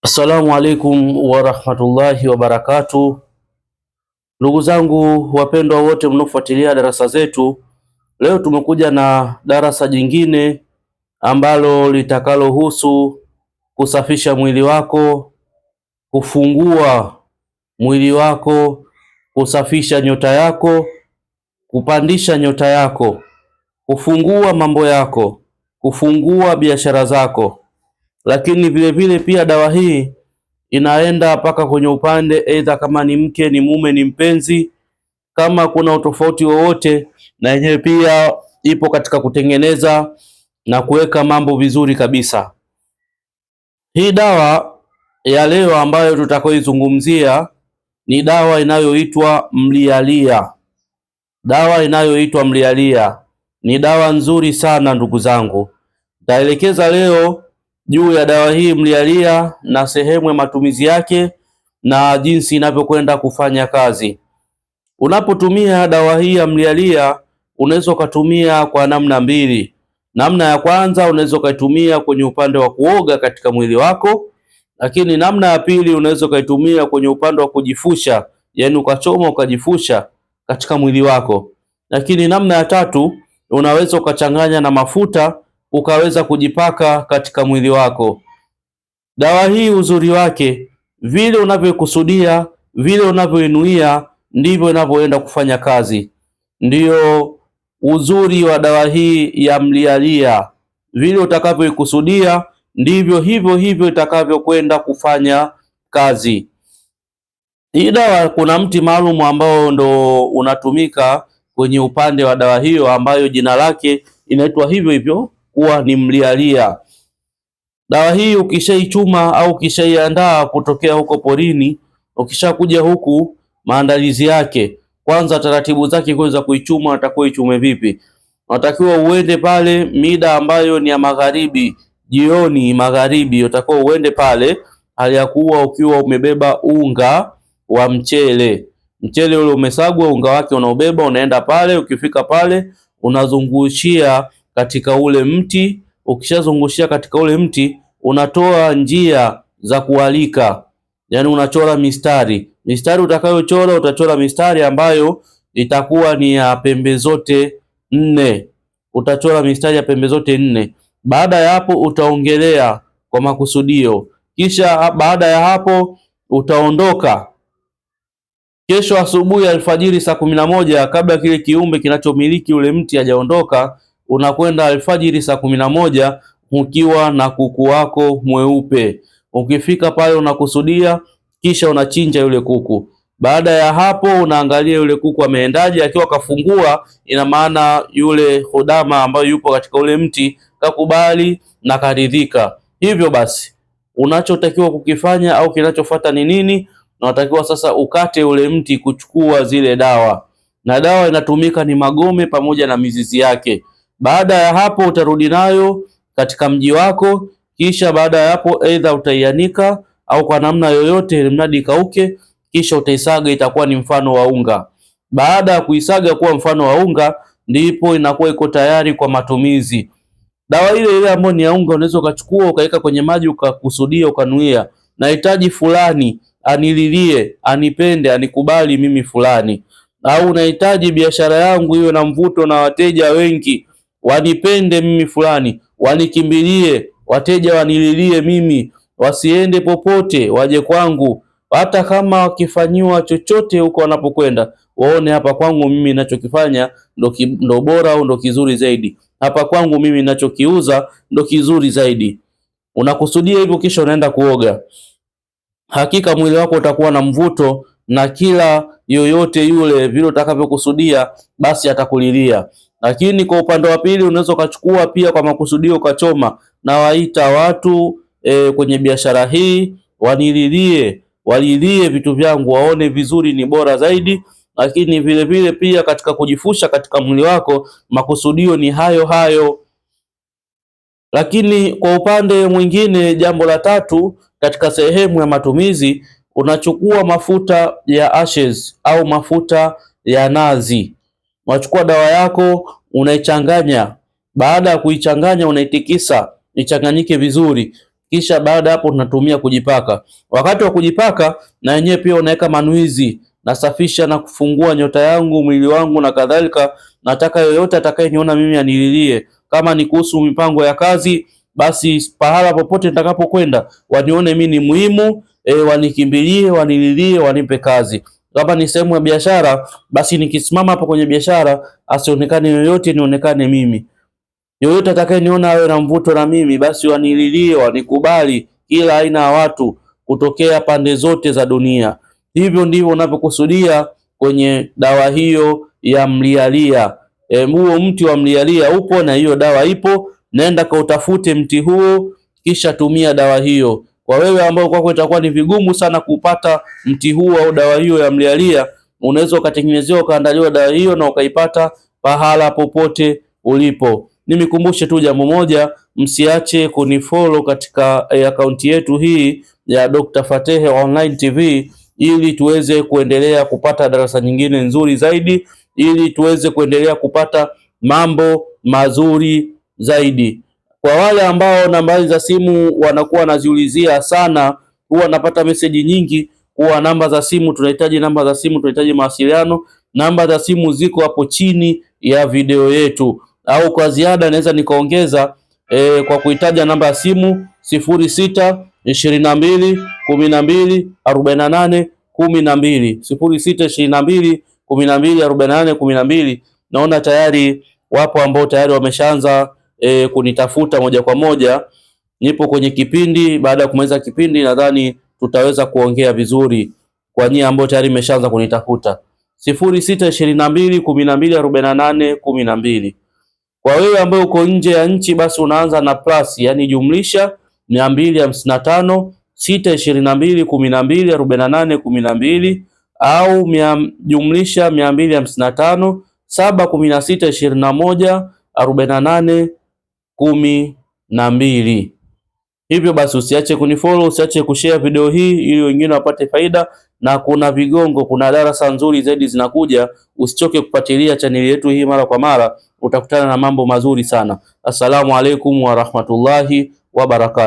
Assalamu alaikum warahmatullahi wabarakatuh. Ndugu zangu wapendwa wote mnaofuatilia darasa zetu, leo tumekuja na darasa jingine ambalo litakalohusu kusafisha mwili wako, kufungua mwili wako, kusafisha nyota yako, kupandisha nyota yako, kufungua mambo yako, kufungua biashara zako. Lakini vile vile pia dawa hii inaenda mpaka kwenye upande aidha kama ni mke, ni mume, ni mpenzi, kama kuna utofauti wowote, na yenyewe pia ipo katika kutengeneza na kuweka mambo vizuri kabisa. Hii dawa ya leo ambayo tutakayoizungumzia ni dawa inayoitwa mlialia. Dawa inayoitwa mlialia ni dawa nzuri sana ndugu zangu. Nitaelekeza leo juu ya dawa hii mlialia na sehemu ya matumizi yake na jinsi inavyokwenda kufanya kazi. Unapotumia dawa hii ya mlialia unaweza ukatumia kwa namna mbili. Namna ya kwanza unaweza ukaitumia kwenye upande wa kuoga katika mwili wako, lakini namna ya pili unaweza ukaitumia kwenye upande wa kujifusha, yaani ukachoma ukajifusha katika mwili wako. Lakini namna ya tatu unaweza ukachanganya na mafuta ukaweza kujipaka katika mwili wako. Dawa hii uzuri wake, vile unavyokusudia, vile unavyoinuia, ndivyo inavyoenda kufanya kazi. Ndiyo uzuri wa dawa hii ya mlialia. Vile utakavyoikusudia ndivyo hivyo itakavyokwenda kufanya kazi. Hii dawa kuna mti maalum ambao ndo unatumika kwenye upande wa dawa hiyo, ambayo jina lake inaitwa hivyo hivyo kuwa ni mlialia. Dawa hii ukishaichuma au ukishaiandaa kutokea huko porini, ukishakuja huku, maandalizi yake kwanza, taratibu zake kuweza kuichuma, atakuwa ichume vipi? Unatakiwa uende pale mida ambayo ni ya magharibi, jioni magharibi, utakuwa uende pale hali ya kuwa ukiwa umebeba unga wa mchele. Mchele ule umesagwa, unga wake unaobeba, unaenda pale. Ukifika pale unazungushia katika ule mti. Ukishazungushia katika ule mti, unatoa njia za kualika, yaani unachora mistari. Mistari utakayochora, utachora mistari ambayo itakuwa ni ya pembe zote nne. Utachora mistari ya pembe zote nne. Baada ya hapo utaongelea kwa makusudio, kisha baada ya hapo utaondoka. Kesho asubuhi alfajiri saa 11, kabla kile kiumbe kinachomiliki ule mti hajaondoka, unakwenda alfajiri saa 11 ukiwa na kuku wako mweupe. Ukifika pale unakusudia, kisha unachinja yule kuku. Baada ya hapo unaangalia yule kuku ameendaje. Akiwa kafungua, ina maana yule hodama ambayo yupo katika ule mti kakubali na karidhika. Hivyo basi unachotakiwa kukifanya au kinachofuata ni nini? Unatakiwa sasa ukate ule mti kuchukua zile dawa, na dawa inatumika ni magome pamoja na mizizi yake. Baada ya hapo utarudi nayo katika mji wako, kisha baada ya hapo aidha utaianika au kwa namna yoyote mradi kauke, kisha utaisaga, itakuwa ni mfano wa unga. Baada ya kuisaga kuwa mfano wa unga, ndipo inakuwa iko tayari kwa matumizi. Dawa ile ile ambayo ni ya unga unaweza ukachukua ukaweka kwenye maji ukakusudia ukanuia, nahitaji fulani anililie, anipende, anikubali mimi fulani. Au unahitaji biashara yangu iwe na mvuto na wateja wengi, wanipende mimi fulani, wanikimbilie, wateja wanililie mimi, wasiende popote, waje kwangu. Hata kama wakifanyiwa chochote huko wanapokwenda, waone hapa kwangu mimi ninachokifanya ndo bora au ndo kizuri zaidi. Hapa kwangu mimi ninachokiuza ndo kizuri zaidi. Unakusudia hivyo, kisha unaenda kuoga. Hakika mwili wako utakuwa na mvuto, na kila yoyote yule vile utakavyokusudia basi atakulilia. Lakini kwa upande wa pili unaweza ukachukua pia kwa makusudio ukachoma, na waita watu kwenye biashara hii wanililie, walilie vitu vyangu, waone vizuri ni bora zaidi. Lakini vile vile pia katika kujifusha katika mwili wako, makusudio ni hayo hayo. Lakini kwa upande mwingine, jambo la tatu katika sehemu ya matumizi, unachukua mafuta ya ashes au mafuta ya nazi. Unachukua dawa yako unaichanganya. Baada ya kuichanganya unaitikisa ichanganyike vizuri, kisha baada hapo tunatumia kujipaka. Wakati wa kujipaka na yenyewe pia unaweka manuizi, nasafisha na kufungua nyota yangu, mwili wangu na kadhalika. Nataka yoyote atakayeniona mimi anililie. Kama ni kuhusu mipango ya kazi, basi pahala popote nitakapokwenda wanione mimi ni muhimu, wanikimbilie, wanililie, wanipe kazi. Kama ni sehemu ya biashara, basi nikisimama hapo kwenye biashara asionekane yoyote, nionekane mimi. Yoyote atakayeniona awe na mvuto na mimi, basi wanililie, wanikubali, kila aina ya watu kutokea pande zote za dunia. Hivyo ndivyo unavyokusudia kwenye dawa hiyo ya mlialia. Huo mti wa mlialia upo na hiyo dawa ipo, nenda kautafute mti huo, kisha tumia dawa hiyo. Kwa wewe ambao kwako itakuwa ni vigumu sana kupata mti huo au dawa hiyo ya mlialia, unaweza ukatengenezewa ukaandaliwa dawa hiyo na ukaipata pahala popote ulipo. Nimikumbushe tu jambo moja, msiache kunifollow katika akaunti yetu hii ya Dr. Fatehe Online TV ili tuweze kuendelea kupata darasa nyingine nzuri zaidi, ili tuweze kuendelea kupata mambo mazuri zaidi. Kwa wale ambao nambari za simu wanakuwa wanaziulizia sana, huwa napata meseji nyingi kuwa namba za simu tunahitaji, namba za simu tunahitaji mawasiliano. Namba za simu ziko hapo chini ya video yetu, au kwa ziada naweza nikaongeza kwa kuitaja namba ya simu 0622124812, 0622124812. Naona tayari wapo ambao tayari wameshaanza kunitafuta moja kwa moja. Nipo kwenye kipindi, baada ya kumaliza kipindi nadhani tutaweza kuongea vizuri kwa nyinyi ambao tayari mmeshaanza kunitafuta. 0622124812. Kwa wewe ambaye uko nje ya nchi, basi unaanza na plus, yani jumlisha 255 622124812, au jumlisha 255 716214812. Hivyo basi usiache kunifollow, usiache kushare video hii ili wengine wapate faida, na kuna vigongo, kuna darasa nzuri zaidi zinakuja. Usichoke kufuatilia chaneli yetu hii mara kwa mara, utakutana na mambo mazuri sana. Assalamu alaikum wa rahmatullahi wa barakatuh.